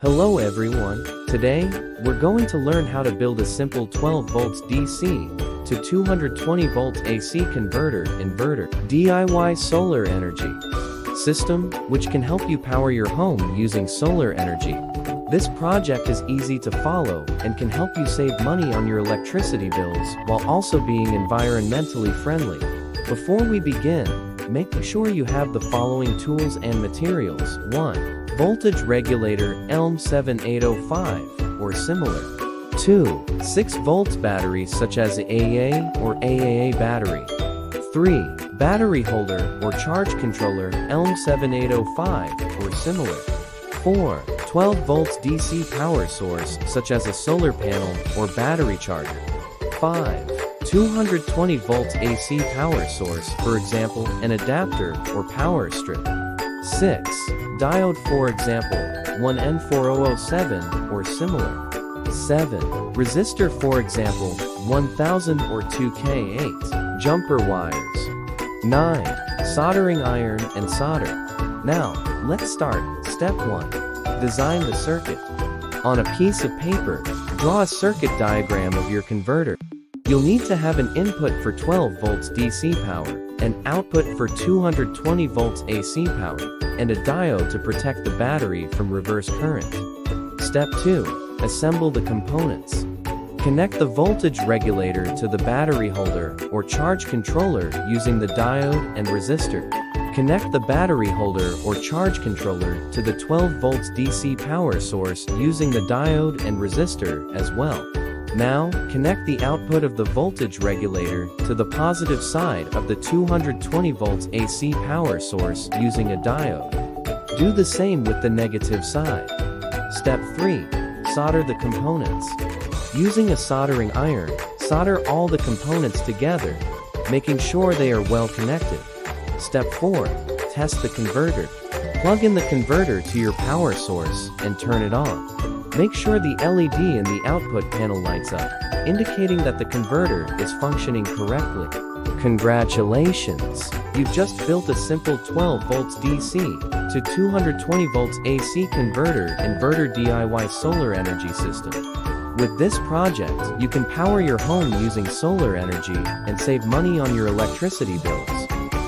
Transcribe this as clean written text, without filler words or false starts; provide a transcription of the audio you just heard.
Hello everyone, today, we're going to learn how to build a simple 12 volts DC to 220 volts AC converter inverter DIY solar energy system, which can help you power your home using solar energy. This project is easy to follow and can help you save money on your electricity bills while also being environmentally friendly. Before we begin, make sure you have the following tools and materials. 1. Voltage regulator ELM 7805 or similar. 2. 6 volts battery such as AA or AAA battery. 3. Battery holder or charge controller ELM 7805 or similar. 4. 12 volts DC power source such as a solar panel or battery charger. 5. 220 volts AC power source, for example, an adapter or power strip. 6. Diode, for example, 1N4007 or similar. 7. Resistor, for example, 1000 or 2K8. Jumper wires. 9. Soldering iron and solder. Now, let's start. Step 1. Design the circuit. On a piece of paper, draw a circuit diagram of your converter. You'll need to have an input for 12 volts DC power, an output for 220 volts AC power, and a diode to protect the battery from reverse current. Step 2. Assemble the components. Connect the voltage regulator to the battery holder or charge controller using the diode and resistor. Connect the battery holder or charge controller to the 12 volts DC power source using the diode and resistor as well. Now, connect the output of the voltage regulator to the positive side of the 220 volts AC power source using a diode. Do the same with the negative side. Step 3. Solder the components. Using a soldering iron, solder all the components together, making sure they are well connected. Step 4. Test the converter. Plug in the converter to your power source and turn it on. Make sure the LED in the output panel lights up, indicating that the converter is functioning correctly. Congratulations! You've just built a simple 12 volts DC to 220 volts AC converter inverter DIY solar energy system. With this project, you can power your home using solar energy and save money on your electricity bills.